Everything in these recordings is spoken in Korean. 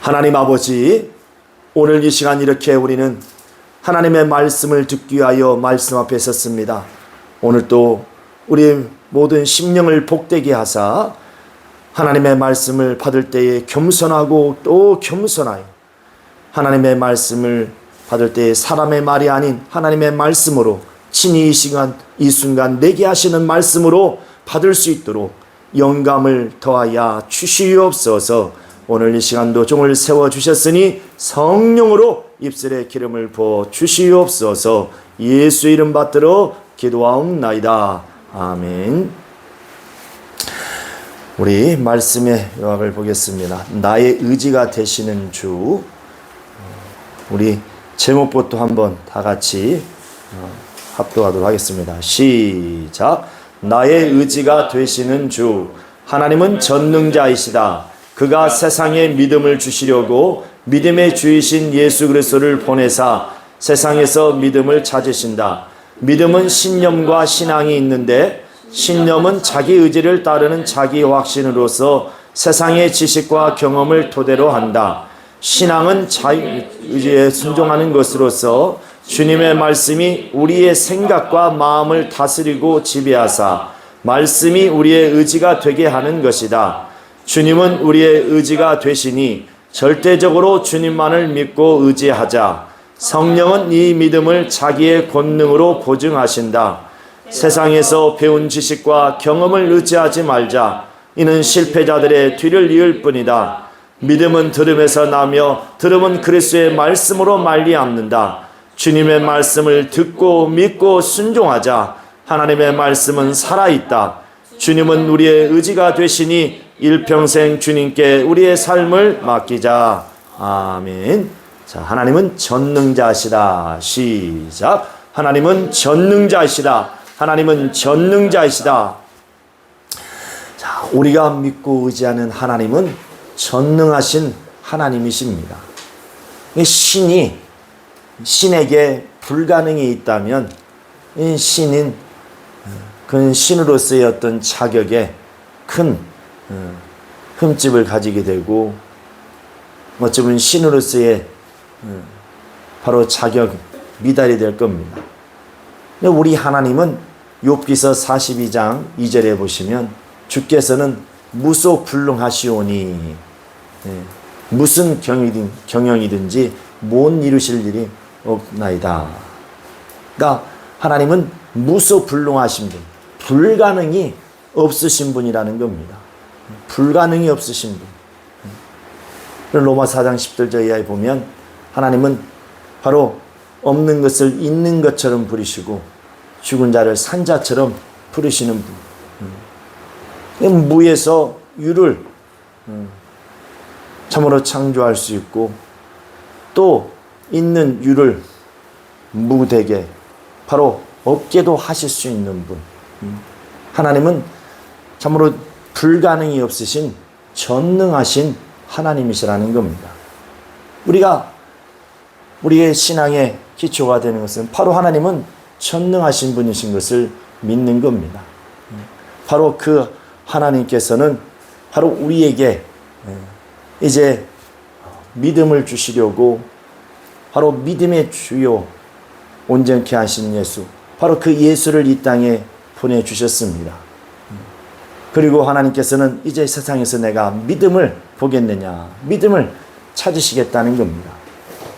하나님 아버지, 오늘 이 시간 이렇게 우리는 하나님의 말씀을 듣기 위하여 말씀 앞에 섰습니다. 오늘 또 우리 모든 심령을 복되게 하사 하나님의 말씀을 받을 때에 겸손하고 또 겸손하여 하나님의 말씀을 받을 때에 사람의 말이 아닌 하나님의 말씀으로 친히 이 순간 내게 하시는 말씀으로 받을 수 있도록 영감을 더하여 주시옵소서. 오늘 이 시간도 종을 세워주셨으니 성령으로 입술에 기름을 부어 주시옵소서. 예수 이름 받들어 기도하옵나이다. 아멘. 우리 말씀의 요약을 보겠습니다. 나의 의지가 되시는 주. 우리 제목부터 한번 다 같이 합독하도록 하겠습니다. 시작. 나의 의지가 되시는 주. 하나님은 전능자이시다. 그가 세상에 믿음을 주시려고 믿음의 주이신 예수 그리스도를 보내사 세상에서 믿음을 찾으신다. 믿음은 신념과 신앙이 있는데 신념은 자기 의지를 따르는 자기 확신으로서 세상의 지식과 경험을 토대로 한다. 신앙은 자기 의지에 순종하는 것으로서 주님의 말씀이 우리의 생각과 마음을 다스리고 지배하사 말씀이 우리의 의지가 되게 하는 것이다. 주님은 우리의 의지가 되시니 절대적으로 주님만을 믿고 의지하자. 성령은 이 믿음을 자기의 권능으로 보증하신다. 세상에서 배운 지식과 경험을 의지하지 말자. 이는 실패자들의 뒤를 이을 뿐이다. 믿음은 들음에서 나며 들음은 그리스도의 말씀으로 말미암는다. 주님의 말씀을 듣고 믿고 순종하자. 하나님의 말씀은 살아있다. 주님은 우리의 의지가 되시니 일평생 주님께 우리의 삶을 맡기자. 아멘. 자, 하나님은 전능자시다. 시작. 하나님은 전능자이시다. 하나님은 전능자이시다. 자, 우리가 믿고 의지하는 하나님은 전능하신 하나님이십니다. 신에게 불가능이 있다면 이 신은 그 신으로서의 어떤 자격에 큰 흠집을 가지게 되고 어쩌면 신으로서의 바로 자격 미달이 될 겁니다. 우리 하나님은 욥기서 42장 2절에 보시면 주께서는 무소불능하시오니 무슨 경영이든지 못 이루실 일이 없나이다. 그러니까 하나님은 무소불능하신 분, 불가능이 없으신 분이라는 겁니다. 불가능이 없으신 분. 로마 4장 10절 이하에 보면 하나님은 바로 없는 것을 있는 것처럼 부리시고 죽은 자를 산 자처럼 부르시는 분. 무에서 유를 참으로 창조할 수 있고 또 있는 유를 무되게 바로 없게도 하실 수 있는 분. 하나님은 참으로 불가능이 없으신 전능하신 하나님이시라는 겁니다. 우리의 신앙의 기초가 되는 것은 바로 하나님은 전능하신 분이신 것을 믿는 겁니다. 바로 그 하나님께서는 바로 우리에게 이제 믿음을 주시려고 바로 믿음의 주요 온전케 하신 예수, 바로 그 예수를 이 땅에 보내주셨습니다. 그리고 하나님께서는 이제 세상에서 내가 믿음을 보겠느냐, 믿음을 찾으시겠다는 겁니다.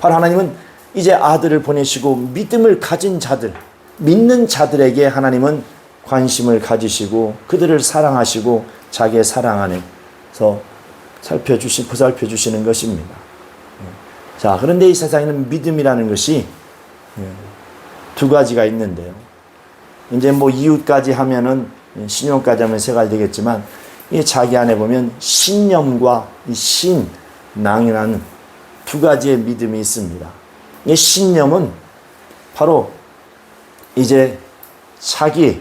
바로 하나님은 이제 아들을 보내시고 믿음을 가진 자들, 믿는 자들에게 하나님은 관심을 가지시고 그들을 사랑하시고 자기의 사랑 안에서 보살펴주시는 것입니다. 자, 그런데 이 세상에는 믿음이라는 것이 두 가지가 있는데요. 이제 이웃까지 하면은 신용까지 하면 세 가지 되겠지만 이 자기 안에 보면 신념과 이 신앙이라는 두 가지의 믿음이 있습니다. 이 신념은 바로 이제 자기의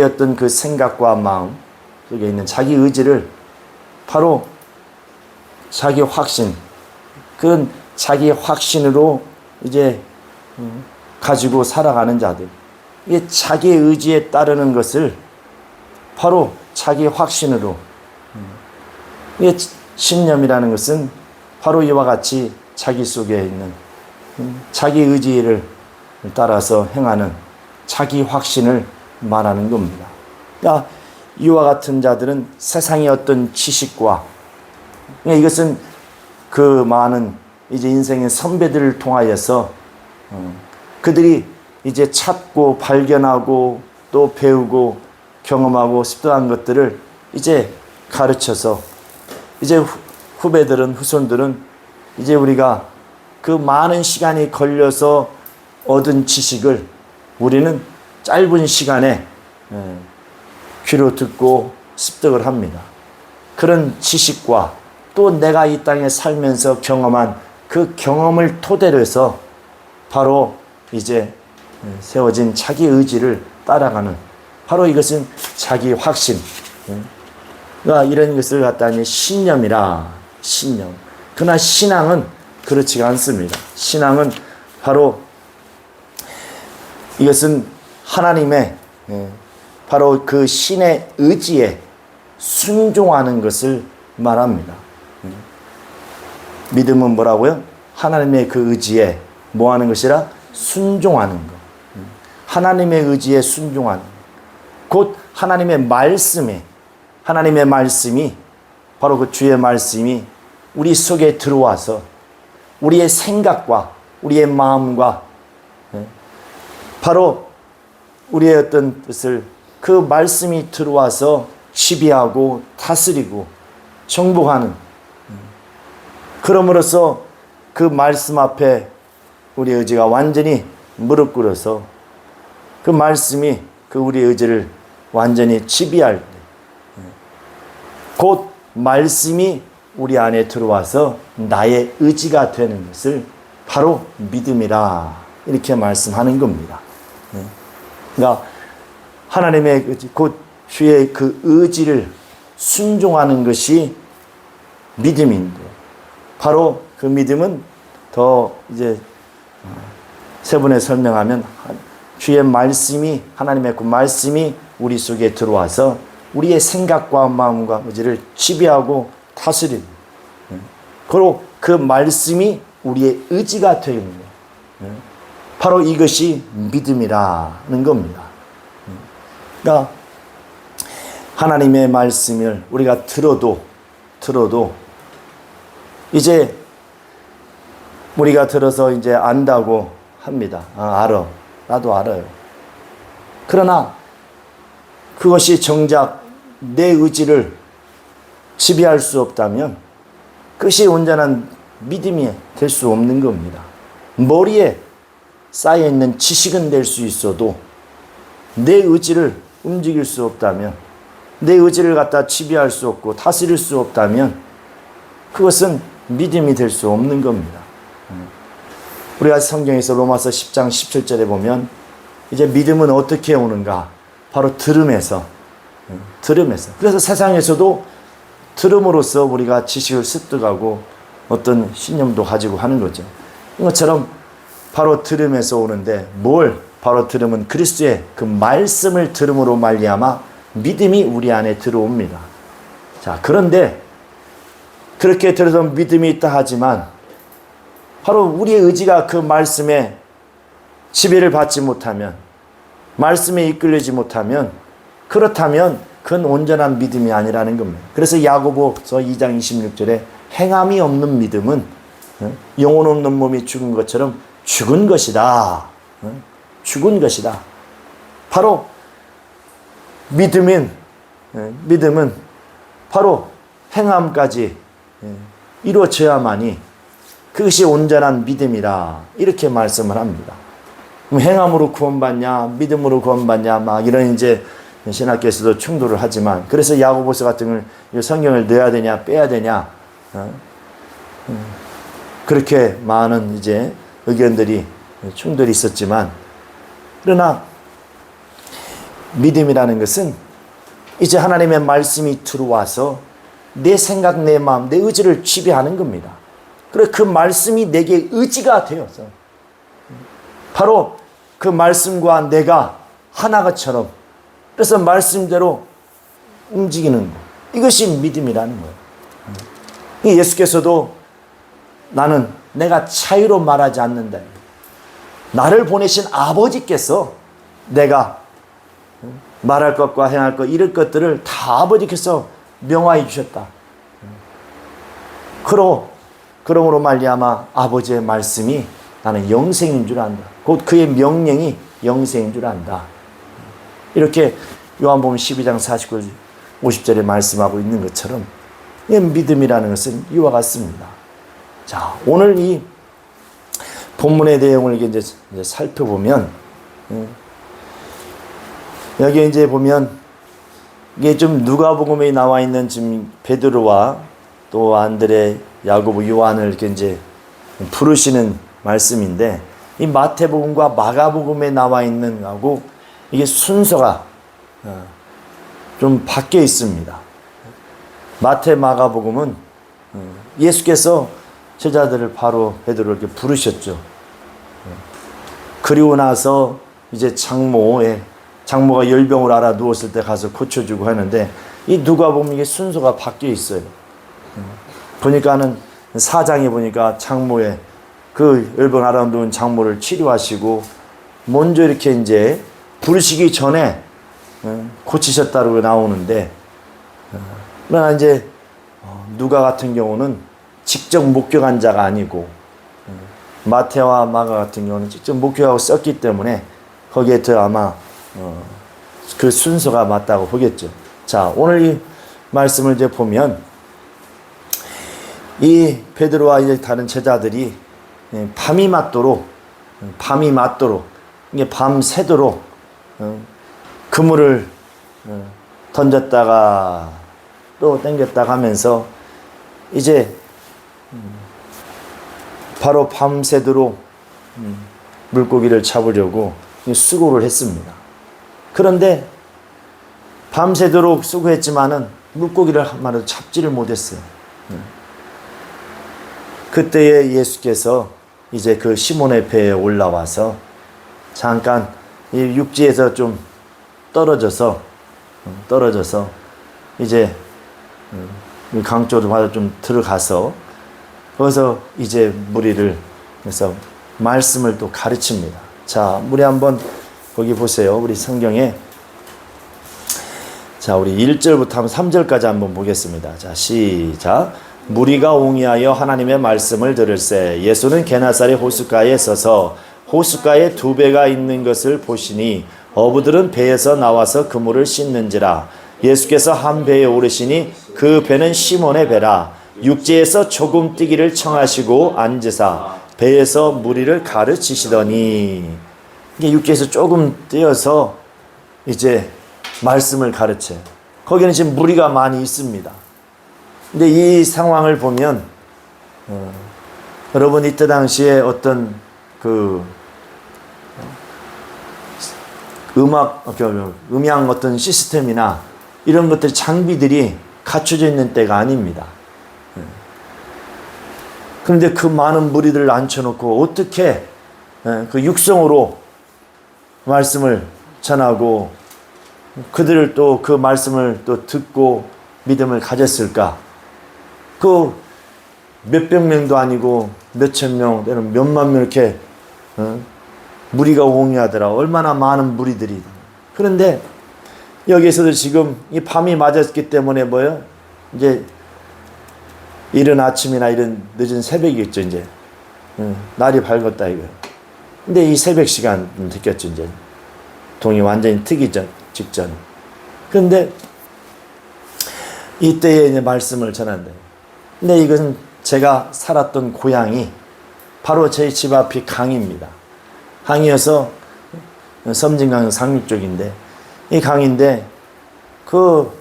어떤 그 생각과 마음 속에 있는 자기 의지를 바로 자기 확신, 그런 자기 확신으로 이제 가지고 살아가는 자들. 이게 자기의 의지에 따르는 것을 바로 자기 확신으로 신념이라는 것은 바로 이와 같이 자기 속에 있는 자기 의지를 따라서 행하는 자기 확신을 말하는 겁니다. 그러니까 이와 같은 자들은 세상의 어떤 지식과 이것은 그 많은 이제 인생의 선배들을 통하여서 그들이 이제 찾고 발견하고 또 배우고 경험하고 습득한 것들을 이제 가르쳐서 이제 후배들은 후손들은 이제 우리가 그 많은 시간이 걸려서 얻은 지식을 우리는 짧은 시간에 귀로 듣고 습득을 합니다. 그런 지식과 또 내가 이 땅에 살면서 경험한 그 경험을 토대로 해서 바로 이제 세워진 자기 의지를 따라가는 바로 이것은 자기 확신. 그러니까 이런 것을 갖다니 신념이라 신념. 그러나 신앙은 그렇지가 않습니다. 신앙은 바로 이것은 하나님의 바로 그 신의 의지에 순종하는 것을 말합니다. 믿음은 뭐라고요? 하나님의 그 의지에 뭐 하는 것이라? 순종하는 것. 하나님의 의지에 순종하는 것. 곧 하나님의 말씀이 바로 그 주의 말씀이 우리 속에 들어와서 우리의 생각과 우리의 마음과 바로 우리의 어떤 뜻을 그 말씀이 들어와서 지배하고 다스리고 정복하는 그럼으로써 그 말씀 앞에 우리 의지가 완전히 무릎 꿇어서 그 말씀이 그 우리의 의지를 완전히 지배할 때 곧 말씀이 우리 안에 들어와서 나의 의지가 되는 것을 바로 믿음이라 이렇게 말씀하는 겁니다. 그러니까 하나님의 의지, 곧 주의 그 의지를 순종하는 것이 믿음인데 바로 그 믿음은 더 이제 세분에 설명하면 주의 말씀이 하나님의 그 말씀이 우리 속에 들어와서 우리의 생각과 마음과 의지를 지배하고 다스리는 그리고 그 말씀이 우리의 의지가 되는 거예요. 바로 이것이 믿음이라는 겁니다. 그러니까 하나님의 말씀을 우리가 들어도 이제 우리가 들어서 이제 안다고 합니다. 알아. 나도 알아요. 그러나 그것이 정작 내 의지를 지배할 수 없다면 그것이 온전한 믿음이 될 수 없는 겁니다. 머리에 쌓여있는 지식은 될 수 있어도 내 의지를 움직일 수 없다면 내 의지를 갖다 지배할 수 없고 다스릴 수 없다면 그것은 믿음이 될 수 없는 겁니다. 우리가 성경에서 로마서 10장 17절에 보면 이제 믿음은 어떻게 오는가? 바로 들음에서. 그래서 세상에서도 들음으로써 우리가 지식을 습득하고 어떤 신념도 가지고 하는 거죠. 이것처럼 바로 들음에서 오는데 바로 들음은 그리스도의 그 말씀을 들음으로 말미암아 믿음이 우리 안에 들어옵니다. 자, 그런데 그렇게 들어서 믿음이 있다 하지만 바로 우리의 의지가 그 말씀에 지배를 받지 못하면 말씀에 이끌리지 못하면 그렇다면 그건 온전한 믿음이 아니라는 겁니다. 그래서 야고보서 2장 26절에 행함이 없는 믿음은 영혼 없는 몸이 죽은 것처럼 죽은 것이다. 죽은 것이다. 바로 믿음은 바로 행함까지 이루어져야만이 그것이 온전한 믿음이라 이렇게 말씀을 합니다. 행함으로 구원받냐 믿음으로 구원받냐 막 이런 이제 신학교에서도 충돌을 하지만 그래서 야고보서 같은 걸 성경을 넣어야 되냐 빼야 되냐 그렇게 많은 이제 의견들이 충돌이 있었지만 그러나 믿음이라는 것은 이제 하나님의 말씀이 들어와서 내 생각, 내 마음, 내 의지를 지배하는 겁니다. 그래서 그 말씀이 내게 의지가 되어서 바로 그 말씀과 내가 하나가처럼 그래서 말씀대로 움직이는 것. 이것이 믿음이라는 거예요. 이 예수께서도 나는 내가 차이로 말하지 않는다. 나를 보내신 아버지께서 내가 말할 것과 행할 것 이럴 것들을 다 아버지께서 명하여 주셨다. 그러므로 말미암아 아버지의 말씀이 나는 영생인 줄 안다. 곧 그의 명령이 영생인 줄 안다. 이렇게 요한복음 12장 49절 50절에 말씀하고 있는 것처럼 믿음이라는 것은 이와 같습니다. 자, 오늘 이 본문의 내용을 이제 살펴보면 여기 이제 보면 이게 좀 누가복음에 나와 있는 지금 베드로와 또 안드레, 야고보, 요한을 이렇게 이제 부르시는 말씀인데 이 마태복음과 마가복음에 나와 있는 거하고 이게 순서가 좀 바뀌어 있습니다. 마태, 마가복음은 예수께서 제자들을 바로 베드로를 이렇게 부르셨죠. 그리고 나서 이제 장모가 열병을 앓아 누웠을 때 가서 고쳐주고 하는데 이 누가복음 이게 순서가 바뀌어 있어요. 보니까는 4장에 보니까 장모의 그 열병 앓아 누운 장모를 치료하시고 먼저 이렇게 이제 부르시기 전에 고치셨다고 나오는데 그러나 이제 누가 같은 경우는 직접 목격한 자가 아니고 마태와 마가 같은 경우는 직접 목격하고 썼기 때문에 거기에 더 아마 그 순서가 맞다고 보겠죠. 자, 오늘 이 말씀을 이제 보면 이 베드로와 이제 다른 제자들이 밤이 맞도록 이게 밤새도록 그물을 던졌다가 또 당겼다가 하면서 이제 바로 밤새도록 물고기를 잡으려고 수고를 했습니다. 그런데 밤새도록 수고했지만은 물고기를 한 마리도 잡지를 못했어요. 그때에 예수께서 이제 그 시몬의 배에 올라와서 잠깐 이 육지에서 좀 떨어져서 이제 강 쪽으로 좀 들어가서 거기서 이제 무리를 그래서 말씀을 또 가르칩니다. 자, 우리 한번 거기 보세요. 우리 성경에 자, 우리 1절부터 한번 3절까지 한번 보겠습니다. 자, 시작. 무리가 옹이하여 하나님의 말씀을 들을새 예수는 게네사렛 호숫가에 서서 호숫가에 두 배가 있는 것을 보시니 어부들은 배에서 나와서 그물을 씻는지라. 예수께서 한 배에 오르시니 그 배는 시몬의 배라. 육지에서 조금 뛰기를 청하시고 앉으사 배에서 무리를 가르치시더니 이게 육지에서 조금 뛰어서 이제 말씀을 가르쳐요. 거기는 지금 무리가 많이 있습니다. 근데 이 상황을 보면 여러분 이때 당시에 어떤 그 음향 어떤 시스템이나 이런 것들 장비들이 갖춰져 있는 때가 아닙니다. 그런데 그 많은 무리들을 앉혀놓고 어떻게 그 육성으로 말씀을 전하고 그들을 또 그 말씀을 또 듣고 믿음을 가졌을까? 그 몇백 명도 아니고 몇천 명, 또는 몇만 명 이렇게 무리가 옹이하더라. 얼마나 많은 무리들이. 그런데 여기에서도 지금 이 밤이 맞았기 때문에 뭐예요? 이제 이른 아침이나 이런 늦은 새벽이겠죠, 이제. 날이 밝았다, 이거예요. 근데 이 새벽 시간 느꼈죠, 이제. 동이 완전히 트기 직전. 그런데 이때에 이제 말씀을 전한다. 근데 이것은 제가 살았던 고향이 바로 제 집 앞이 강입니다. 강이어서 섬진강 상류 쪽인데 이 강인데 그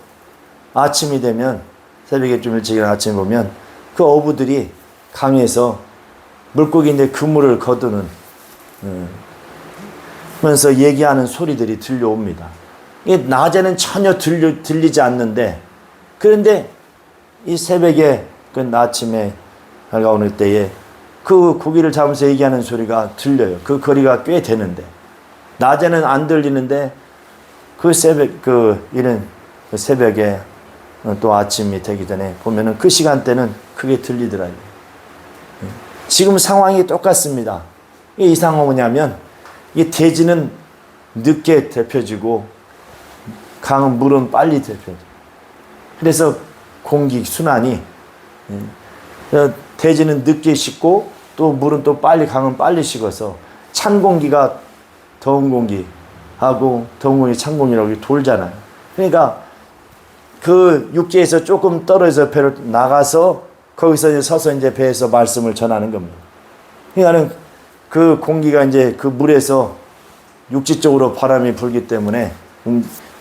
아침이 되면 새벽에 좀 일찍 일어나 아침에 보면 그 어부들이 강에서 물고기인데 그물을 거두는 면서 얘기하는 소리들이 들려옵니다. 이게 낮에는 전혀 들리지 않는데 그런데 이 새벽에 그 아침에 밝아오는 때에 그 고기를 잡으면서 얘기하는 소리가 들려요. 그 거리가 꽤 되는데 낮에는 안 들리는데 그 새벽 이런 새벽에 또 아침이 되기 전에 보면은 그 시간대는 크게 들리더라고요. 지금 상황이 똑같습니다. 이 상황은 뭐냐면 이 대지는 늦게 데펴지고 강은 물은 빨리 데펴져. 그래서 공기 순환이 대지는 늦게 식고 또 물은 또 빨리 강은 빨리 식어서 찬 공기가 더운 공기하고 더운 공기 찬 공기라고 돌잖아요. 그러니까 그 육지에서 조금 떨어져서 배로 나가서 거기서 이제 서서 이제 배에서 말씀을 전하는 겁니다. 그러니까는 그 공기가 이제 그 물에서 육지 쪽으로 바람이 불기 때문에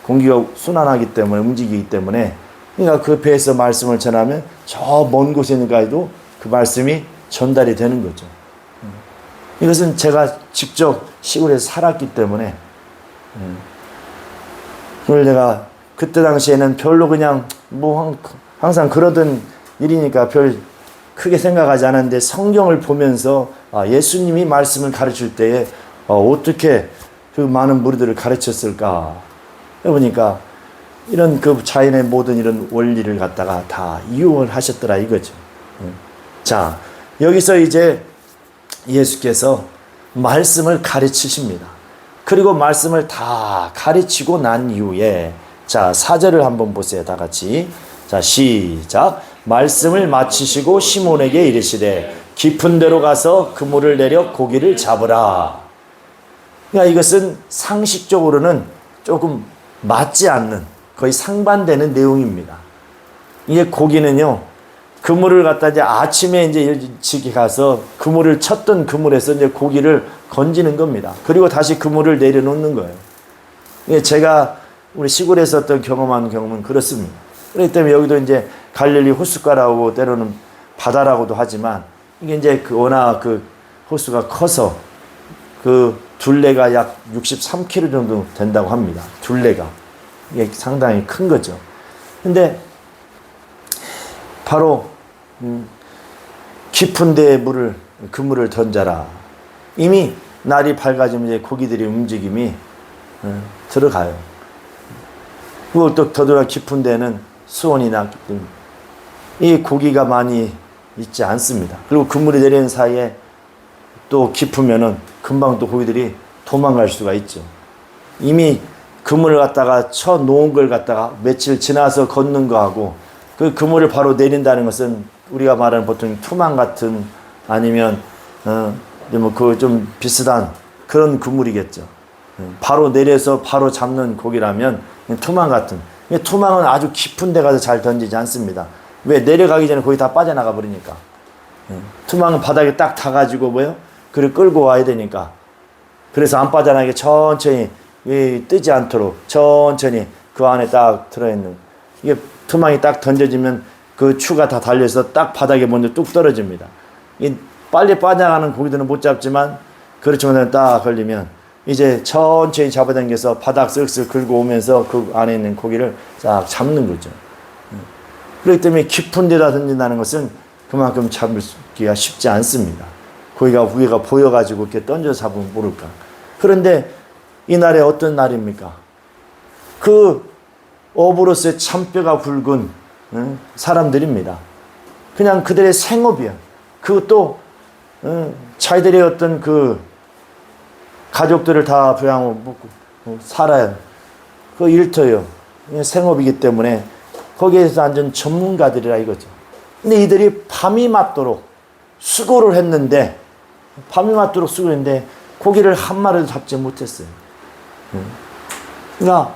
공기가 순환하기 때문에 움직이기 때문에 그러니까 그 배에서 말씀을 전하면 저 먼 곳에 있는 가에도 그 말씀이 전달이 되는 거죠. 이것은 제가 직접 시골에서 살았기 때문에 그걸 내가 그때 당시에는 별로 그냥 뭐 항상 그러던 일이니까 별 크게 생각하지 않았는데 성경을 보면서 예수님이 말씀을 가르칠 때에 어떻게 그 많은 무리들을 가르쳤을까 해보니까 이런 그 자연의 모든 이런 원리를 갖다가 다 이용을 하셨더라 이거죠. 자, 여기서 이제 예수께서 말씀을 가르치십니다. 그리고 말씀을 다 가르치고 난 이후에 자, 4절을 한번 보세요. 다 같이. 자, 시작. 말씀을 마치시고 시몬에게 이르시되 깊은 데로 가서 그물을 내려 고기를 잡으라. 그러니까 이것은 상식적으로는 조금 맞지 않는 거의 상반되는 내용입니다. 이게 고기는요, 그물을 갖다 이제 아침에 이제 일찍 가서 그물을 쳤던 그물에서 이제 고기를 건지는 겁니다. 그리고 다시 그물을 내려놓는 거예요. 이게 제가 우리 시골에서 어떤 경험한 경험은 그렇습니다. 그렇기 때문에 여기도 이제 갈릴리 호숫가라고 때로는 바다라고도 하지만 이게 이제 워낙 그 호수가 커서 그 둘레가 약 63km 정도 된다고 합니다. 둘레가. 이게 상당히 큰 거죠. 근데 바로 깊은 데에 그물을 던져라. 이미 날이 밝아지면 이제 고기들의 움직임이 들어가요. 그리고 또 더더라 깊은 데는 수온이 낮기 때문에 이 고기가 많이 있지 않습니다. 그리고 그물이 내리는 사이에 또 깊으면은 금방 또 고기들이 도망갈 수가 있죠. 이미 그물을 갖다가 쳐 놓은 걸 갖다가 며칠 지나서 걷는 거하고 그 그물을 바로 내린다는 것은 우리가 말하는 보통 투망 같은 아니면 뭐 그 좀 비슷한 그런 그물이겠죠. 바로 내려서 바로 잡는 고기라면 투망 같은. 투망은 아주 깊은 데 가서 잘 던지지 않습니다. 왜? 내려가기 전에 거기 다 빠져나가 버리니까. 투망은 바닥에 딱 닿아가지고 뭐요? 그를 끌고 와야 되니까. 그래서 안 빠져나가게 천천히 뜨지 않도록 천천히 그 안에 딱 들어있는. 이게 투망이 딱 던져지면 그 추가 다 달려서 딱 바닥에 먼저 뚝 떨어집니다. 빨리 빠져나가는 고기들은 못 잡지만 그렇지만 딱 걸리면 이제 천천히 잡아당겨서 바닥 쓱쓱 긁고 오면서 그 안에 있는 고기를 싹 잡는 거죠. 그렇기 때문에 깊은 데다 던진다는 것은 그만큼 잡기가 쉽지 않습니다. 고기가 위에가 보여가지고 이렇게 던져 잡으면 모를까. 그런데 이날에 어떤 날입니까? 그 어부로서의 참뼈가 굵은 사람들입니다. 그냥 그들의 생업이야. 그것도 자기들의 어떤 그 가족들을 다 부양하고 먹고 살아야 그 일터요. 생업이기 때문에 거기에서 앉은 전문가들이라 이거죠. 근데 이들이 밤이 맞도록 수고를 했는데 고기를 한 마리도 잡지 못했어요. 그러니까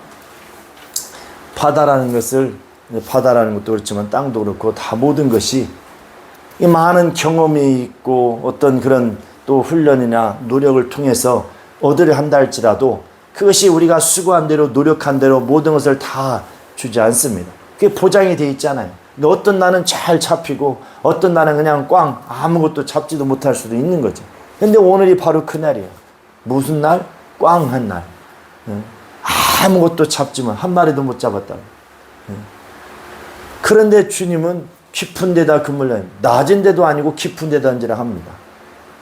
바다라는 것도 그렇지만 땅도 그렇고 다 모든 것이 이 많은 경험이 있고 어떤 그런 또 훈련이나 노력을 통해서 얻으려 한다 할지라도 그것이 우리가 수고한 대로 노력한 대로 모든 것을 다 주지 않습니다. 그게 보장이 돼 있잖아요. 어떤 날은 잘 잡히고 어떤 날은 그냥 꽝 아무것도 잡지도 못할 수도 있는 거죠. 근데 오늘이 바로 그 날이에요. 무슨 날? 꽝한 날. 아무것도 잡지만 한 마리도 못 잡았다고. 그런데 주님은 깊은 데다 그물을 낮은 데도 아니고 깊은 데다 던지라 합니다.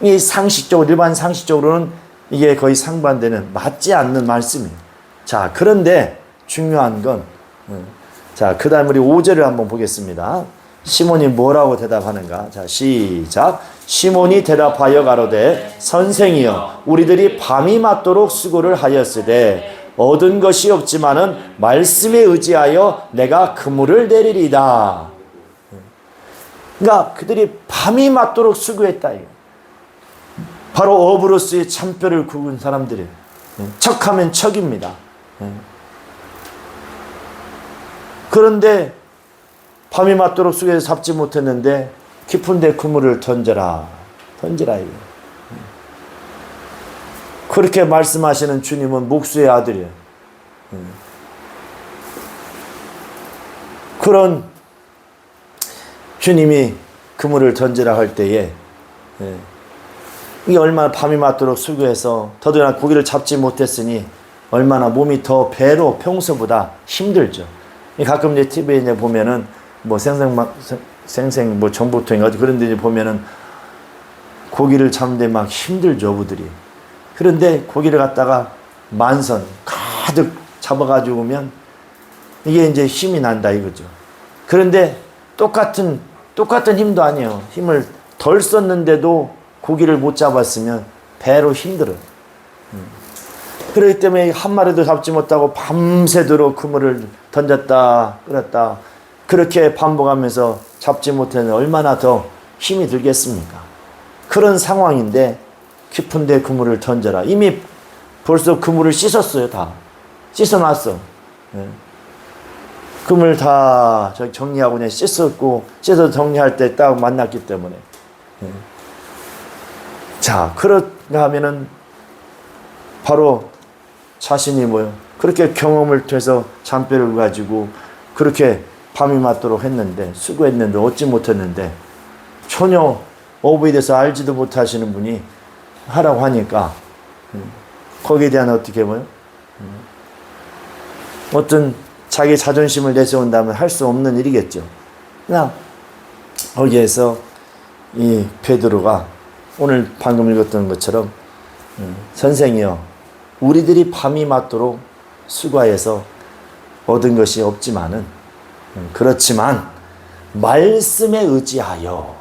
이 상식적으로 일반 상식적으로는 이게 거의 상반되는 맞지 않는 말씀이에요. 자, 그런데 중요한 건 자, 그 다음 우리 5절을 한번 보겠습니다. 시몬이 뭐라고 대답하는가? 자, 시작. 시몬이 대답하여 가로되 선생이여 우리들이 밤이 맞도록 수고를 하였으되 얻은 것이 없지만은 말씀에 의지하여 내가 그물을 내리리다. 그러니까 그들이 밤이 맞도록 수고했다. 바로 어브로스의 참뼈를 굵은 사람들이에요. 척하면 척입니다. 그런데 밤이 맞도록 수고해서 잡지 못했는데 깊은 데 그물을 던져라. 던지라 이거. 그렇게 말씀하시는 주님은 목수의 아들이에요. 그런 주님이 그물을 던지라 할 때에 이게 얼마나 밤이 맞도록 수고해서 더더나 고기를 잡지 못했으니 얼마나 몸이 더 배로 평소보다 힘들죠. 가끔 이제 TV에 이제 보면은 뭐 생생 뭐 정보통인가 그런 데 보면은 고기를 잡는데 막 힘들죠, 어부들이. 그런데 고기를 갖다가 만선 가득 잡아가지고 오면 이게 이제 힘이 난다 이거죠. 그런데 똑같은 힘도 아니에요. 힘을 덜 썼는데도 고기를 못 잡았으면 배로 힘들어요. 그렇기 때문에 한 마리도 잡지 못하고 밤새도록 그물을 던졌다 끌었다 그렇게 반복하면서 잡지 못했는데 얼마나 더 힘이 들겠습니까? 그런 상황인데 깊은 데 그물을 던져라. 이미 벌써 그물을 씻었어요. 다 씻어놨어. 그물 다 정리하고 그냥 씻었고 씻어서 정리할 때 딱 만났기 때문에 자 그런가 하면은 바로 자신이 뭐요? 그렇게 경험을 통해서 잔뼈를 가지고 그렇게 밤이 맞도록 했는데 수고했는데 얻지 못했는데 전혀 어부에 대해서 알지도 못하시는 분이 하라고 하니까 거기에 대한 어떻게 뭐요? 어떤 자기 자존심을 내세운다면 할 수 없는 일이겠죠. 그냥 거기에서 이 베드로가 오늘 방금 읽었던 것처럼 선생이여 우리들이 밤이 맞도록 수고해서 얻은 것이 없지만은 그렇지만 말씀에 의지하여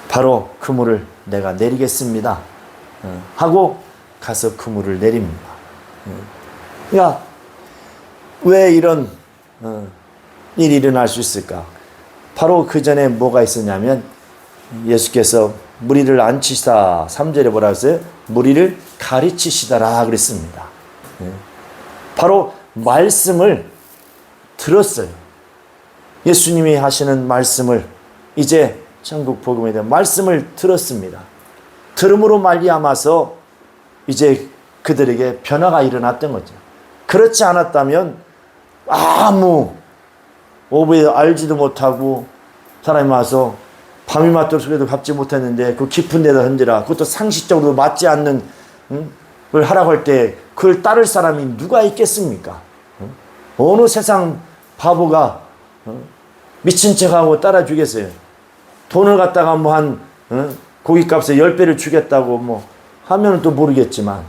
바로 그물을 내가 내리겠습니다 하고 가서 그물을 내립니다. 그러니까 왜 이런 일이 일어날 수 있을까? 바로 그 전에 뭐가 있었냐면 예수께서 무리를 앉히사 3절에 뭐라고 했어요? 무리를 가르치시더라 그랬습니다. 바로 말씀을 들었어요. 예수님이 하시는 말씀을 이제 천국 복음에 대한 말씀을 들었습니다. 들음으로 말미암아서 이제 그들에게 변화가 일어났던 거죠. 그렇지 않았다면 아무 오브에 알지도 못하고 사람이 와서 밤이 맞도록 수고해도 갚지 못했는데 그 깊은 데다 던지라. 그것도 상식적으로 맞지 않는 걸 하라고 할 때 그걸 따를 사람이 누가 있겠습니까? 어느 세상 바보가 미친 척하고 따라주겠어요. 돈을 갖다가 뭐 한 고깃값에 10배를 주겠다고 뭐 하면은 또 모르겠지만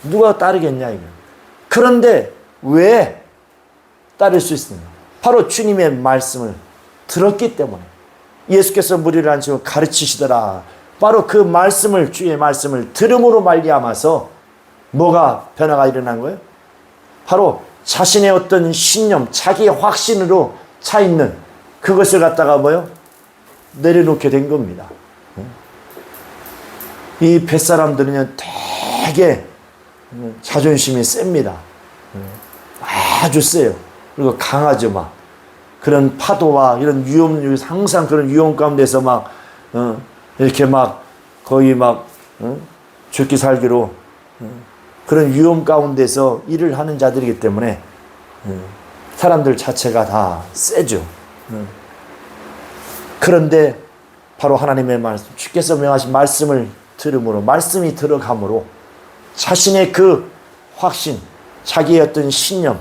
누가 따르겠냐 이거. 그런데 왜 따를 수 있습니까? 바로 주님의 말씀을 들었기 때문에 예수께서 무리를 앉히고 가르치시더라. 바로 그 말씀을 주의 말씀을 들음으로 말미암아서 뭐가 변화가 일어난 거예요? 바로 자신의 어떤 신념, 자기의 확신으로 차 있는 그것을 갖다가 뭐요? 내려놓게 된 겁니다. 이 뱃사람들은 되게 자존심이 셉니다. 아주 세요. 그리고 강하죠, 막. 그런 파도와 이런 위험, 항상 그런 위험 가운데서 막, 이렇게 막, 거의 막, 죽기 살기로, 그런 위험 가운데서 일을 하는 자들이기 때문에, 사람들 자체가 다 세죠. 그런데, 바로 하나님의 말씀, 주께서 명하신 말씀을 들음으로, 말씀이 들어감으로, 자신의 그 확신, 자기의 어떤 신념,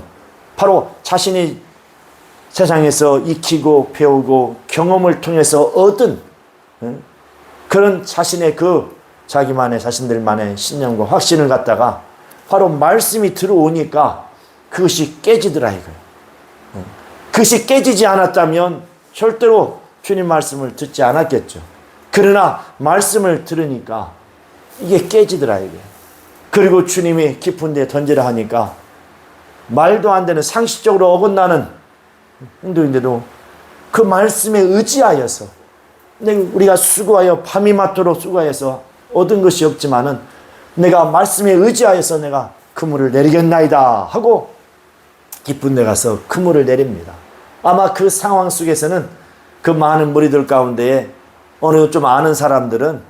바로 자신이 세상에서 익히고 배우고 경험을 통해서 얻은 그런 자신의 그 자기만의 자신들만의 신념과 확신을 갖다가 바로 말씀이 들어오니까 그것이 깨지더라 이거예요. 그것이 깨지지 않았다면 절대로 주님 말씀을 듣지 않았겠죠. 그러나 말씀을 들으니까 이게 깨지더라 이게. 그리고 주님이 깊은 데 던지라 하니까 말도 안 되는 상식적으로 어긋나는 행동인데도 그 말씀에 의지하여서 우리가 수고하여 밤이 맞도록 수고하여서 얻은 것이 없지만은 내가 말씀에 의지하여서 내가 그물을 내리겠나이다 하고 깊은 데 가서 그물을 내립니다. 아마 그 상황 속에서는 그 많은 무리들 가운데에 어느 좀 아는 사람들은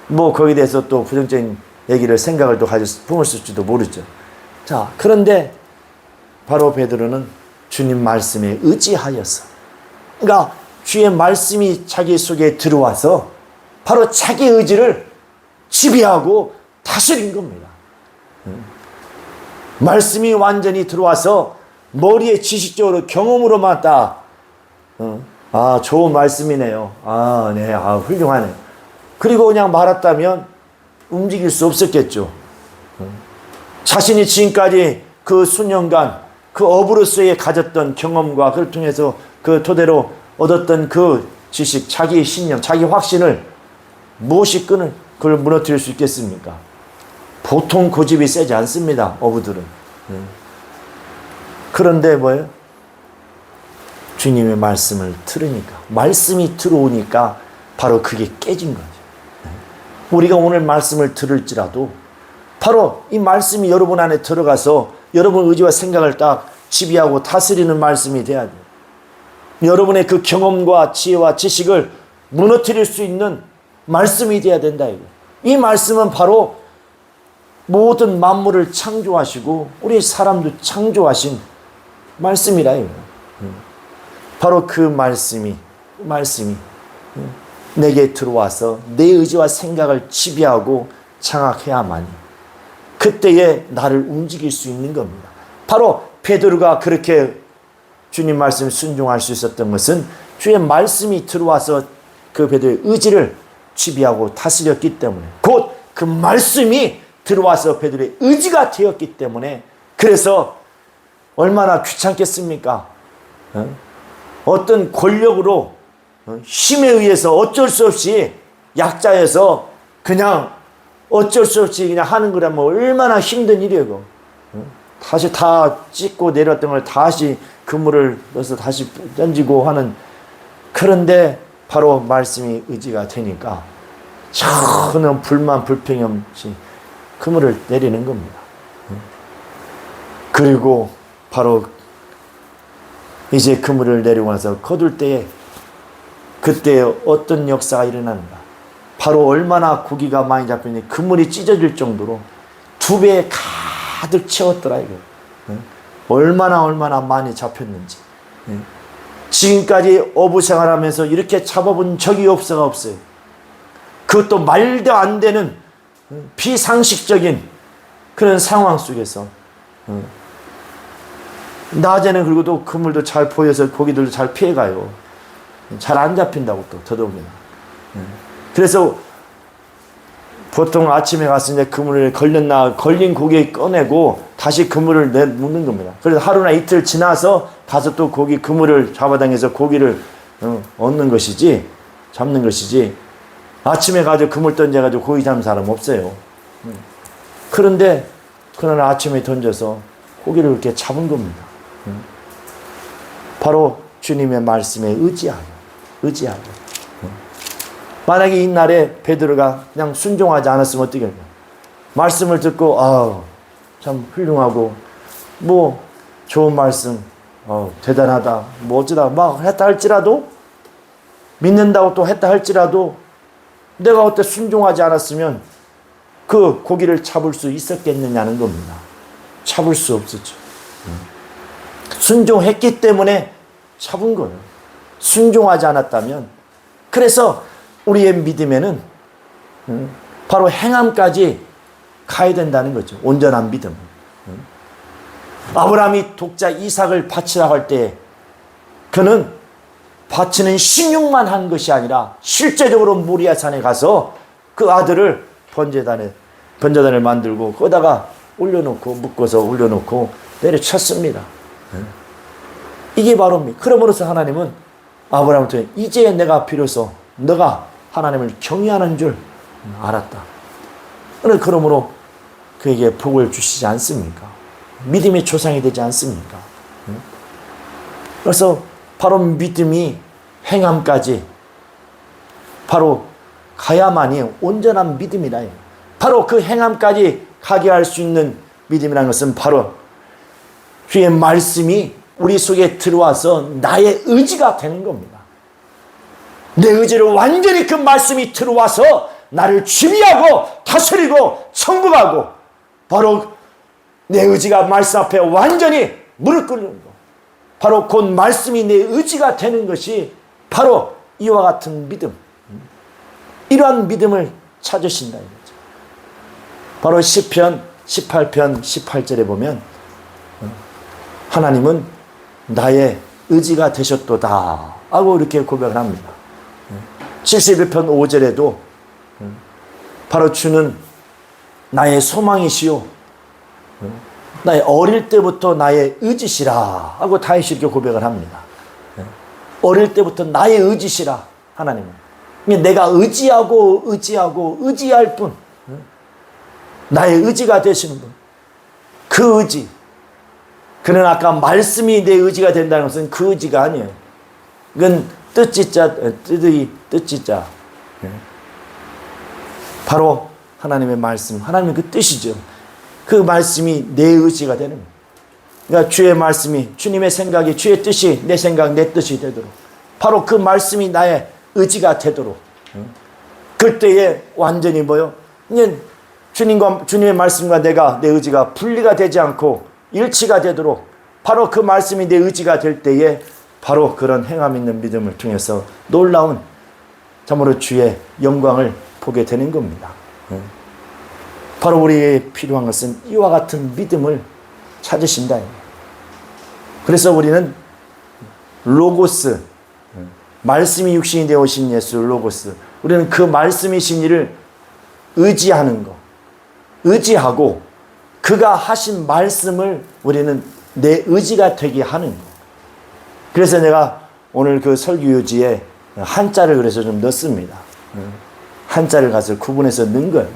뭐 거기에 대해서 또 부정적인 얘기를 생각을 또 가지고 품었을지도 모르죠. 자, 그런데 바로 베드로는 주님 말씀에 의지하여서, 그러니까 주의 말씀이 자기 속에 들어와서 바로 자기 의지를 지배하고 다스린 겁니다. 말씀이 완전히 들어와서 머리에 지식적으로 경험으로만 딱 좋은 말씀이네요. 네, 훌륭하네. 그리고 그냥 말았다면 움직일 수 없었겠죠. 자신이 지금까지 그 수년간 그 어부로서의 가졌던 경험과 그걸 통해서 그 토대로 얻었던 그 지식, 자기의 신념, 자기 확신을 무엇이 그걸 무너뜨릴 수 있겠습니까? 보통 고집이 세지 않습니다, 어부들은. 그런데 뭐예요? 주님의 말씀을 들으니까, 말씀이 들어오니까 바로 그게 깨진 거죠. 우리가 오늘 말씀을 들을지라도 바로 이 말씀이 여러분 안에 들어가서 여러분 의지와 생각을 딱 지배하고 다스리는 말씀이 돼야 돼요. 여러분의 그 경험과 지혜와 지식을 무너뜨릴 수 있는 말씀이 돼야 된다. 이 말씀은 바로 모든 만물을 창조하시고 우리 사람도 창조하신 말씀이라. 바로 그 말씀이 내게 들어와서 내 의지와 생각을 지배하고 장악해야만 그때에 나를 움직일 수 있는 겁니다. 바로 베드로가 그렇게 주님 말씀에 순종할 수 있었던 것은 주의 말씀이 들어와서 그 베드로의 의지를 지배하고 다스렸기 때문에, 곧 그 말씀이 들어와서 베드로의 의지가 되었기 때문에, 그래서 얼마나 귀찮겠습니까? 어떤 권력으로 힘에 의해서 어쩔 수 없이 약자여서 그냥 어쩔 수 없이 그냥 하는 거라면 얼마나 힘든 일이에요. 다시 다 찢고 내렸던 걸 다시 그물을 넣어서 다시 던지고 하는. 그런데 바로 말씀이 의지가 되니까 전혀 불만 불평이 없이 그물을 내리는 겁니다. 그리고 바로 이제 그물을 내리고 나서 거둘 때에 그때 어떤 역사가 일어나는가. 바로 얼마나 고기가 많이 잡혔는지 그물이 찢어질 정도로 2배에 가득 채웠더라 이거. 얼마나 많이 잡혔는지. 지금까지 어부 생활하면서 이렇게 잡아본 적이 없어요. 그것도 말도 안 되는 비상식적인 그런 상황 속에서 낮에는 그리고 또 그물도 잘 보여서 고기들도 잘 피해가요. 잘 안 잡힌다고 또 더더욱이나. 그래서 보통 아침에 가서 이제 그물을 걸린 고기 꺼내고 다시 그물을 묶는 겁니다. 그래서 하루나 이틀 지나서 가서 또 고기 그물을 잡아당겨서 고기를 잡는 것이지 아침에 가서 그물 던져가지고 고기 잡는 사람 없어요. 그런데 그날 아침에 던져서 고기를 이렇게 잡은 겁니다. 바로 주님의 말씀에 의지하여. 만약에 이날에 베드로가 그냥 순종하지 않았으면 어떻게 할까요? 말씀을 듣고 참 훌륭하고 뭐 좋은 말씀 대단하다 뭐 어쩌다 막 했다 할지라도, 믿는다고 또 했다 할지라도 내가 그때 순종하지 않았으면 그 고기를 잡을 수 있었겠느냐는 겁니다. 잡을 수 없었죠. 순종했기 때문에 잡은 거예요. 순종하지 않았다면. 그래서 우리의 믿음에는 바로 행함까지 가야 된다는 거죠. 온전한 믿음. 아브라함이 독자 이삭을 바치라고 할 때 그는 바치는 신용만 한 것이 아니라 실제적으로 모리아 산에 가서 그 아들을 번제단을 만들고 거기다가 올려놓고 묶어서 올려놓고 내려쳤습니다. 이게 바로 그러므로서 하나님은 아브라함한테 이제 내가 비로소 너가 하나님을 경외하는 줄 알았다. 그러므로 그에게 복을 주시지 않습니까? 믿음의 조상이 되지 않습니까? 그래서 바로 믿음이 행함까지 바로 가야만이 온전한 믿음이다. 바로 그 행함까지 가게 할 수 있는 믿음이라는 것은 바로 주의 말씀이 우리 속에 들어와서 나의 의지가 되는 겁니다. 내 의지를 완전히 그 말씀이 들어와서 나를 지배하고 다스리고 천국하고 바로 내 의지가 말씀 앞에 완전히 무릎 꿇는 것. 바로 곧 말씀이 내 의지가 되는 것이 바로 이와 같은 믿음. 이러한 믿음을 찾으신다 이거죠. 바로 시편 18편 18절에 보면 하나님은 나의 의지가 되셨도다 하고 이렇게 고백을 합니다. 71편 5절에도 바로 주는 나의 소망이시오 나의 어릴 때부터 나의 의지시라 하고 다윗이 이렇게 고백을 합니다. 어릴 때부터 나의 의지시라 하나님은 내가 의지하고 의지할 뿐 나의 의지가 되시는 분 그 의지 그는 아까 말씀이 내 의지가 된다는 것은 그 의지가 아니에요. 이건 뜻지자 바로 하나님의 말씀 하나님의 그 뜻이죠. 그 말씀이 내 의지가 되는 거예요. 그러니까 주의 말씀이 주님의 생각이 주의 뜻이 내 생각 내 뜻이 되도록 바로 그 말씀이 나의 의지가 되도록 그때에 완전히 뭐요? 주님의 말씀과 내가 내 의지가 분리가 되지 않고 일치가 되도록 바로 그 말씀이 내 의지가 될 때에 바로 그런 행함 있는 믿음을 통해서 놀라운 참으로 주의 영광을 보게 되는 겁니다. 바로 우리에게 필요한 것은 이와 같은 믿음을 찾으신다. 그래서 우리는 로고스 말씀이 육신이 되어 오신 예수 로고스 우리는 그 말씀이신 이를 의지하는 것 의지하고 그가 하신 말씀을 우리는 내 의지가 되게 하는 것. 그래서 내가 오늘 그 설교유지에 한자를 그래서 좀 넣습니다. 한자를 가서 구분해서 넣은 거예요.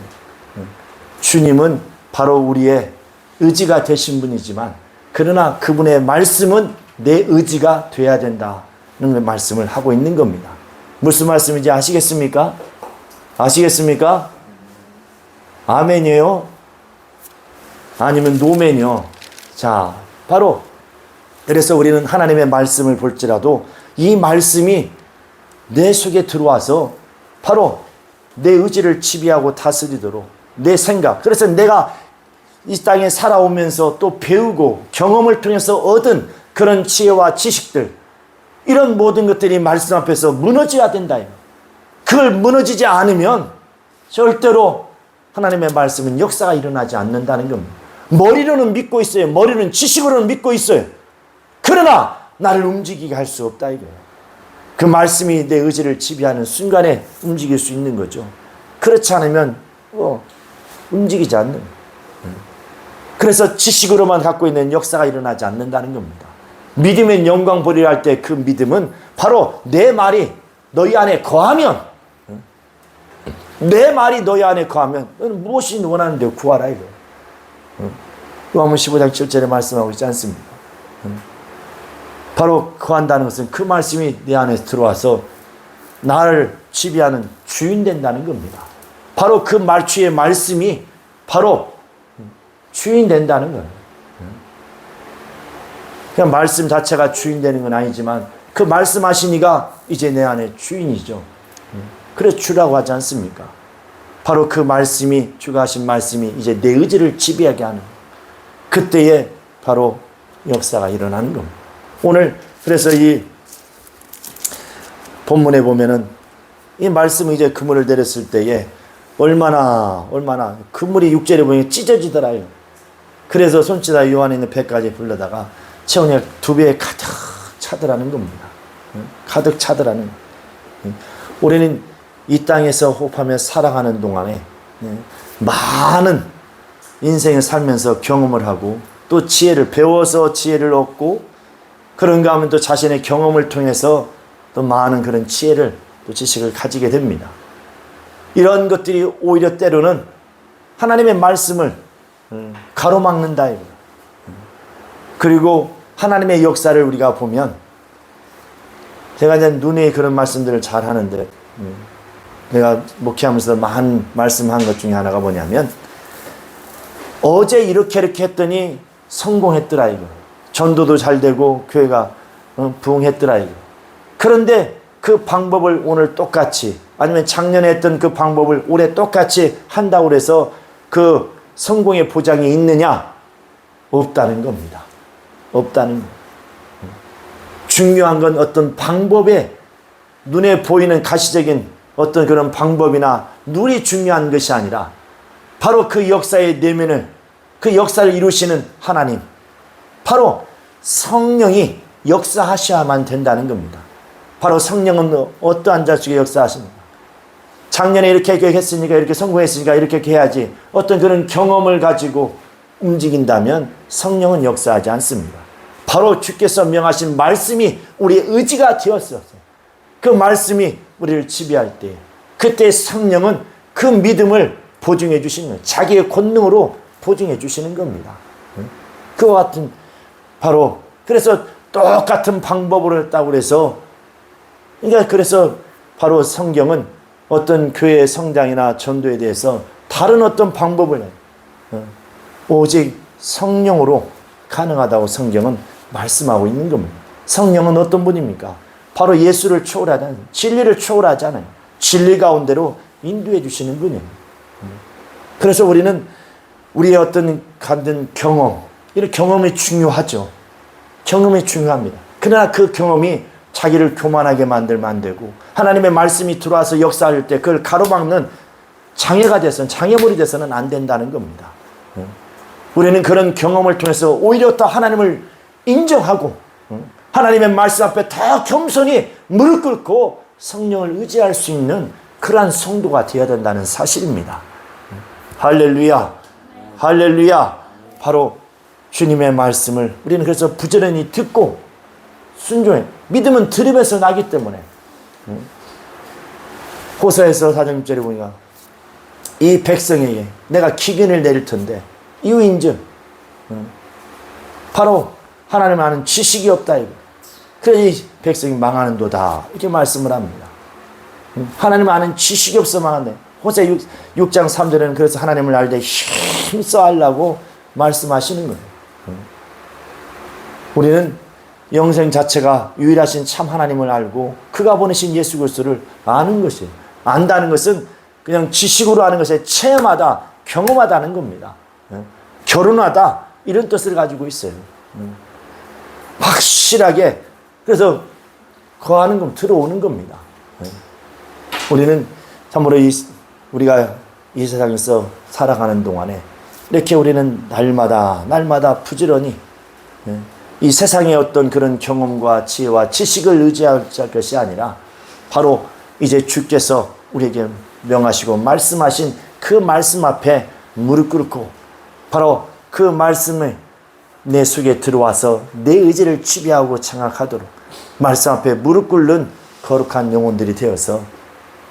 주님은 바로 우리의 의지가 되신 분이지만 그러나 그분의 말씀은 내 의지가 돼야 된다는 말씀을 하고 있는 겁니다. 무슨 말씀인지 아시겠습니까? 아시겠습니까? 아멘이에요? 아니면 노멘이요? 자, 바로 그래서 우리는 하나님의 말씀을 볼지라도 이 말씀이 내 속에 들어와서 바로 내 의지를 지배하고 다스리도록 내 생각 그래서 내가 이 땅에 살아오면서 또 배우고 경험을 통해서 얻은 그런 지혜와 지식들 이런 모든 것들이 말씀 앞에서 무너져야 된다. 그걸 무너지지 않으면 절대로 하나님의 말씀은 역사가 일어나지 않는다는 겁니다. 머리로는 믿고 있어요. 머리로는 지식으로는 믿고 있어요. 그러나 나를 움직이게 할 수 없다 이거예요. 그 말씀이 내 의지를 지배하는 순간에 움직일 수 있는 거죠. 그렇지 않으면 움직이지 않는 거예요. 그래서 지식으로만 갖고 있는 역사가 일어나지 않는다는 겁니다. 믿음의 영광 보리라 할 때 그 믿음은 바로 내 말이 너희 안에 거하면 내 말이 너희 안에 거하면 너는 무엇이 원하는데 구하라 이거예요. 요한복음 15장 7절에 말씀하고 있지 않습니까? 바로 거한다는 것은 그 말씀이 내 안에 들어와서 나를 지배하는 주인 된다는 겁니다. 바로 그 주의 말씀이 바로 주인 된다는 거예요. 그냥 말씀 자체가 주인 되는 건 아니지만 그 말씀하신 이가 이제 내 안에 주인이죠. 그래서 주라고 하지 않습니까? 바로 그 말씀이 주가 하신 말씀이 이제 내 의지를 지배하게 하는 그때에 바로 역사가 일어나는 겁니다. 오늘 그래서 이 본문에 보면은 이 말씀이 이제 그물을 내렸을 때에 얼마나 그물이 6절에 보면 찢어지더라요. 그래서 손짓하 요한에 있는 배까지 불러다가 체온이 2배에 가득 차더라는 겁니다. 가득 차더라는. 우리는 이 땅에서 호흡하며 살아가는 동안에 많은 인생을 살면서 경험을 하고 또 지혜를 배워서 지혜를 얻고 그런가 하면 또 자신의 경험을 통해서 또 많은 그런 지혜를 또 지식을 가지게 됩니다. 이런 것들이 오히려 때로는 하나님의 말씀을 가로막는다 이거예요. 그리고 하나님의 역사를 우리가 보면 제가 이제 눈에 그런 말씀들을 잘 하는데 내가 목회하면서 많은 말씀한 것 중에 하나가 뭐냐면 어제 이렇게 했더니 성공했더라 이거. 전도도 잘 되고 교회가 부흥했더라 이거. 그런데 그 방법을 오늘 똑같이 아니면 작년에 했던 그 방법을 올해 똑같이 한다고 해서 그 성공의 보장이 있느냐? 없다는 겁니다. 없다는 거. 중요한 건 어떤 방법에 눈에 보이는 가시적인 어떤 그런 방법이나 룰이 중요한 것이 아니라 바로 그 역사의 내면을 그 역사를 이루시는 하나님 바로 성령이 역사하셔야만 된다는 겁니다. 바로 성령은 어떠한 자 속에 역사하십니까? 작년에 이렇게 했으니까 이렇게 성공했으니까 이렇게 해야지 어떤 그런 경험을 가지고 움직인다면 성령은 역사하지 않습니다. 바로 주께서 명하신 말씀이 우리의 의지가 되었어요. 그 말씀이 우리를 지배할 때 그때 성령은 그 믿음을 보증해 주시는 거예요. 자기의 권능으로 보증해 주시는 겁니다. 그와 같은 바로 그래서 똑같은 방법으로 했다고 해서 그러니까 그래서 바로 성경은 어떤 교회의 성장이나 전도에 대해서 다른 어떤 방법을 오직 성령으로 가능하다고 성경은 말씀하고 있는 겁니다. 성령은 어떤 분입니까? 바로 예수를 초월하잖아요. 진리를 초월하잖아요. 진리 가운데로 인도해 주시는 분이에요. 그래서 우리는 우리의 어떤 갖는 경험, 이런 경험이 중요하죠. 경험이 중요합니다. 그러나 그 경험이 자기를 교만하게 만들면 안 되고 하나님의 말씀이 들어와서 역사할 때 그걸 가로막는 장애가 돼서는 장애물이 돼서는 안 된다는 겁니다. 우리는 그런 경험을 통해서 오히려 더 하나님을 인정하고 하나님의 말씀 앞에 더 겸손히 무릎 꿇고 성령을 의지할 수 있는 그러한 성도가 되어야 된다는 사실입니다. 할렐루야, 할렐루야. 바로 주님의 말씀을 우리는 그래서 부지런히 듣고 순종해. 믿음은 들음에서 나기 때문에 호서에서 4장 6절에 보니까 이 백성에게 내가 기근을 내릴 텐데 이유인즉 바로 하나님 아는 지식이 없다 이거. 그래서 이 백성이 망하는도다 이렇게 말씀을 합니다. 하나님 아는 지식이 없어 망한다. 호세 6장 3절에는 그래서 하나님을 알되 힘써 하려고 말씀하시는 거예요. 우리는 영생 자체가 유일하신 참 하나님을 알고 그가 보내신 예수 그리스도를 아는 것이에요. 안다는 것은 그냥 지식으로 아는 것에 체험하다, 경험하다는 겁니다. 결혼하다 이런 뜻을 가지고 있어요. 확실하게 그래서 거하는 건 들어오는 겁니다. 우리는 참으로 우리가 이 세상에서 살아가는 동안에 이렇게 우리는 날마다 부지런히 이 세상의 어떤 그런 경험과 지혜와 지식을 의지할 것이 아니라 바로 이제 주께서 우리에게 명하시고 말씀하신 그 말씀 앞에 무릎 꿇고 바로 그 말씀을 내 속에 들어와서 내 의지를 지배하고 장악하도록 말씀 앞에 무릎 꿇는 거룩한 영혼들이 되어서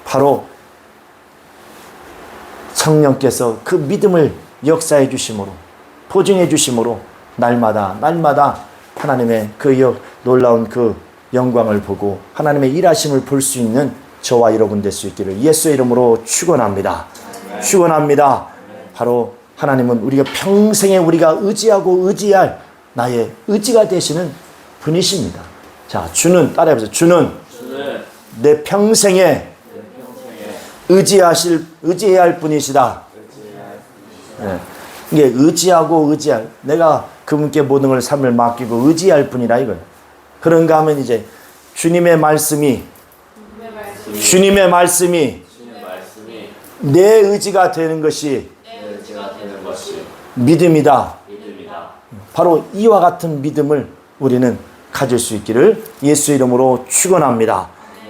바로 성령께서 그 믿음을 역사해 주심으로 보증해 주심으로 날마다 하나님의 그 놀라운 그 영광을 보고 하나님의 일하심을 볼 수 있는 저와 여러분 될 수 있기를 예수의 이름으로 축원합니다. 축원합니다. 바로 하나님은 우리가 평생에 우리가 의지하고 의지할 나의 의지가 되시는 분이십니다. 자, 주는 따라해보세요. 주는 내 평생에 의지해야 할 분이시다. 네. 이게 의지하고 의지할 내가 그분께 모든 걸 삶을 맡기고 의지할 분이라 이거예요. 그런가 하면 이제 주님의 말씀이 내 의지가 되는 것이 믿음이다. 바로 이와 같은 믿음을 우리는 가질 수 있기를 예수 이름으로 축원합니다.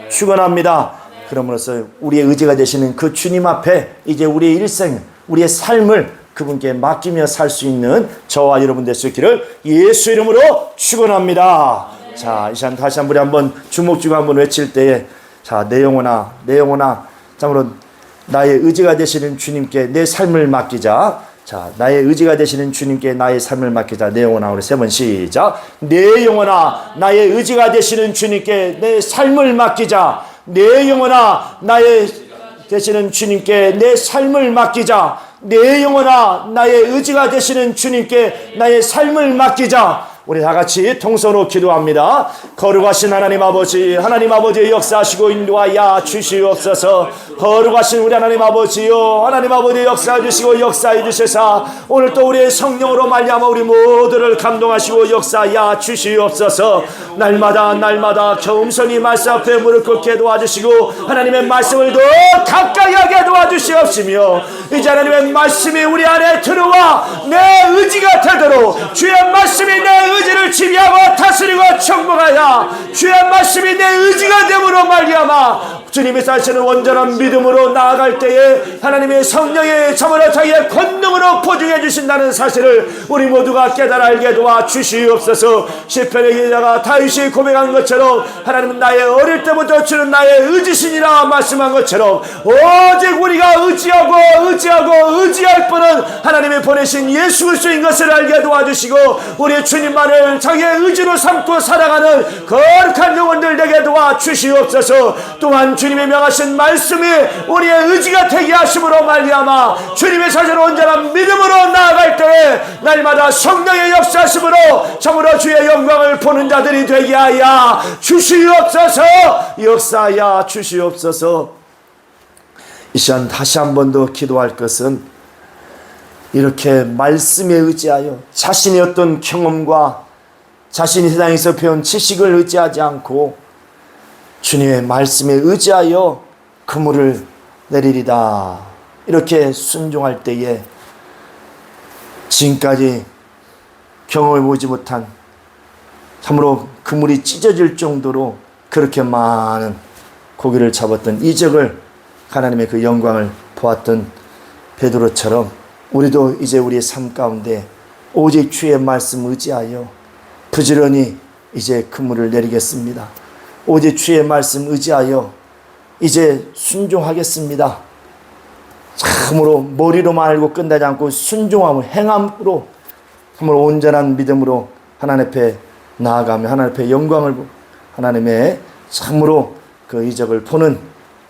축원합니다. 그러므로써 우리의 의지가 되시는 그 주님 앞에 이제 우리의 일생, 우리의 삶을 그 그분께 맡기며 살 수 있는 저와 여러분 될 수 있기를 예수 이름으로 축원합니다. 자, 이 시간 다시 한번 주목 주고 한번 외칠 때에, 자, 내 영혼아, 내 영혼아, 참으로 나의 의지가 되시는 주님께 내 삶을 맡기자. 자, 나의 의지가 되시는 주님께 나의 삶을 맡기자. 내 영혼아, 우리 세 번 시작. 내 영혼아, 나의 의지가 되시는 주님께 내 삶을 맡기자. 내 영혼아, 나의 되시는 주님께 내 삶을 맡기자. 내 영혼아, 나의 의지가 되시는 주님께 나의 삶을 맡기자. 우리 다 같이 통성으로 기도합니다. 거룩하신 하나님 아버지, 하나님 아버지의 역사하시고 인도하여 주시옵소서. 거룩하신 우리 하나님 아버지요, 하나님 아버지의 역사해 주시고 역사해 주셔서 오늘 또 우리의 성령으로 말미암아 우리 모두를 감동하시고 역사하여 주시옵소서. 날마다 겸손히 말씀 앞에 무릎 꿇게 도와주시고 하나님의 말씀을 더 가까이 하게 도와주시옵시며, 이제 하나님의 말씀이 우리 안에 들어와 내 의지가 되도록 주의 말씀이 내 의지를 지배하고 다스리고 정복하여 주의 말씀이 내 의지가 됨으로 말미암아 주님이 사시는 온전한 믿음으로 나아갈 때에 하나님의 성령의 참으로 자기의 권능으로 보증해 주신다는 사실을 우리 모두가 깨달아 알게 도와 주시옵소서. 시편의 기자가 다윗이 고백한 것처럼 하나님은 나의 어릴 때부터 주는 나의 의지신이라 말씀한 것처럼 오직 우리가 의지할 분은 하나님이 보내신 예수 그리스도인 것을 알게 도와주시고 우리 주님만을 자기의 의지로 삼고 살아가는 거룩한 영혼들 되게 도와주시옵소서. 또한 주님의 명하신 말씀이 우리의 의지가 되게 하심으로 말미암아 주님의 사실로 온전한 믿음으로 나아갈 때에 날마다 성령의 역사하심으로 참으로 주의 영광을 보는 자들이 되게 하여 주시옵소서. 역사하여 주시옵소서. 이 시간 다시 한 번 더 기도할 것은 이렇게 말씀에 의지하여 자신의 어떤 경험과 자신이 세상에서 배운 지식을 의지하지 않고 주님의 말씀에 의지하여 그물을 내리리다, 이렇게 순종할 때에 지금까지 경험해 보지 못한 참으로 그물이 찢어질 정도로 그렇게 많은 고기를 잡았던 이적을, 하나님의 그 영광을 보았던 베드로처럼 우리도 이제 우리의 삶 가운데 오직 주의 말씀 의지하여 부지런히 이제 그물을 내리겠습니다. 오직 주의 말씀 의지하여 이제 순종하겠습니다. 참으로 머리로만 알고 끝나지 않고 순종함을 행함으로 참으로 온전한 믿음으로 하나님 앞에 나아가며 하나님 앞에 영광을 하나님의 참으로 그 이적을 보는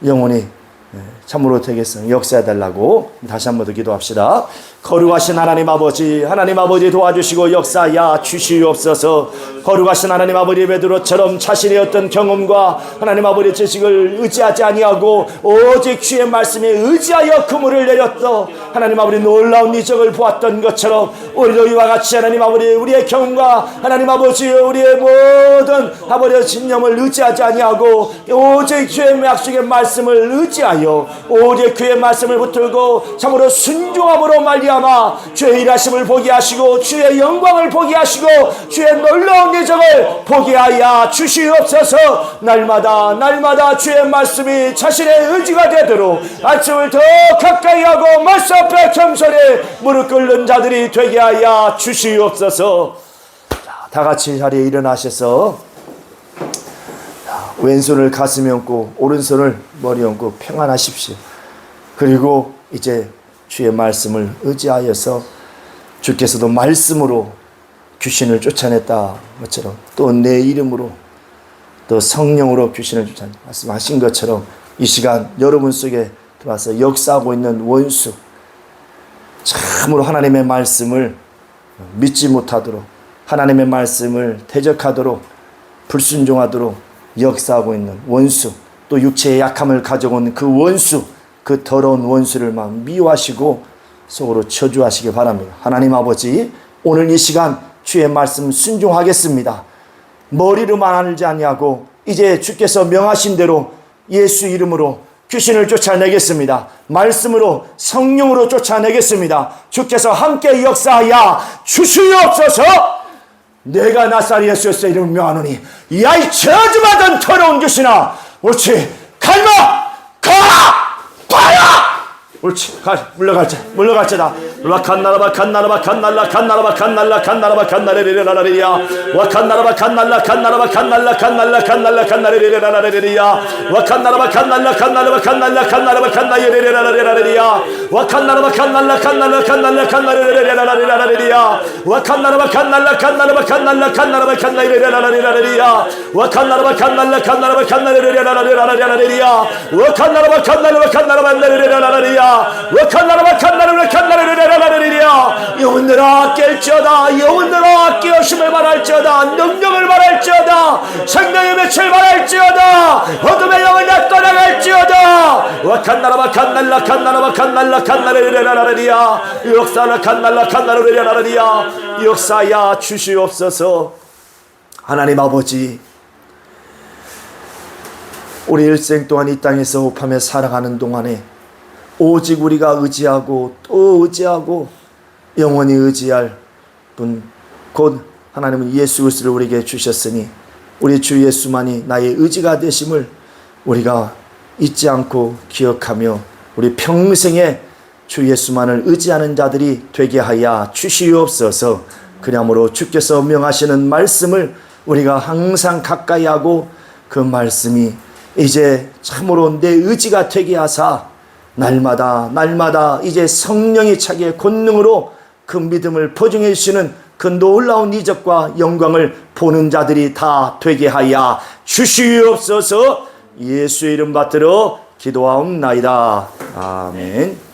영혼이 참으로 되겠습니다. 역사해달라고 다시 한 번 더 기도합시다. 거룩하신 하나님 아버지, 하나님 아버지 도와주시고 역사하여 주시옵소서. 거룩하신 하나님 아버지, 베드로처럼 자신의 어떤 경험과 하나님 아버지의 지식을 의지하지 아니하고 오직 주의 말씀에 의지하여 그물을 내렸던 하나님 아버지 놀라운 이적을 보았던 것처럼 우리도 이와 같이 하나님 아버지 우리의 경험과 하나님 아버지 우리의 모든 아버지의 신념을 의지하지 아니하고 오직 주의 약속의 말씀을 의지하여 오직 그의 말씀을 붙들고 참으로 순종함으로 말미암아 주의 일하심을 보게 하시고 주의 영광을 보게 하시고 주의 놀라운 예정을 보게 하여 주시옵소서. 날마다 주의 말씀이 자신의 의지가 되도록 말씀을 더 가까이 하고 말씀 앞에 겸손히 무릎 꿇는 자들이 되게 하여 주시옵소서. 다 같이 자리에 일어나셔서 왼손을 가슴에 얹고 오른손을 머리에 얹고 평안하십시오. 그리고 이제 주의 말씀을 의지하여서 주께서도 말씀으로 귀신을 쫓아냈다 것처럼 또 내 이름으로 또 성령으로 귀신을 쫓아낸 말씀하신 것처럼 이 시간 여러분 속에 들어와서 역사하고 있는 원수, 참으로 하나님의 말씀을 믿지 못하도록 하나님의 말씀을 대적하도록 불순종하도록 역사하고 있는 원수, 또 육체의 약함을 가져온 그 원수, 그 더러운 원수를 막 미워하시고 속으로 저주하시기 바랍니다. 하나님 아버지, 오늘 이 시간 주의 말씀 순종하겠습니다. 머리로만 알지 아니하고 이제 주께서 명하신 대로 예수 이름으로 귀신을 쫓아내겠습니다. 말씀으로 성령으로 쫓아내겠습니다. 주께서 함께 역사하여 주시옵소서. 내가 나사렛 예수의 이름을 명하노니 야이 저주받은 더러운 귀신아, 옳지, 갈마, 가라, 봐라, 옳지. 물러갈지다. 와칸나라바 칸나라바 칸날라 칸나라바 칸날라 칸나라바 칸나레레라라리야. 와칸나라바 칸날라 칸나라바 칸날라 칸날라 칸날라 칸나레레라라리야. 와칸나라바 칸날라 칸나라바 칸날라 칸나라바 칸나레레라라리야. 와칸나라바 칸날라 칸날라 칸날라 칸나레레라라리야. 와칸나라바 칸날라 칸나라바 칸날라 칸나라바 칸나레레라라리야. 와칸나라바 칸날라 칸나라바 칸나레레라라리야. 와칸나라바 칸날라 칸나라바 칸나레레라라리야. 와칸나라바 칸나라바 칸나레레라라리야. 영혼들아 깰지어다. 영혼들아 깨어심을 말할지어다. 능력을 말할지어다. 생명의 빛을 말할지어다. 어둠의 영을 다 떠나갈지어다. 와칸나라바 칸날라 칸나라바 칸날라 칸나레레라라리야. 역사나 칸날라 칸나레레라라리야. 역사야 주시옵소서. 하나님 아버지, 우리 일생 동안 이 땅에서 호흡하며 살아가는 동안에 오직 우리가 의지하고 또 의지하고 영원히 의지할 분, 곧 하나님은 예수 그리스도를 우리에게 주셨으니 우리 주 예수만이 나의 의지가 되심을 우리가 잊지 않고 기억하며 우리 평생에 주 예수만을 의지하는 자들이 되게 하여 주시옵소서. 그러므로 주께서 명하시는 말씀을 우리가 항상 가까이 하고 그 말씀이 이제 참으로 내 의지가 되게 하사 날마다 이제 성령이 차기의 권능으로 그 믿음을 보증해 주시는 그 놀라운 이적과 영광을 보는 자들이 다 되게 하여 주시옵소서. 예수의 이름 받들어 기도하옵나이다. 아멘.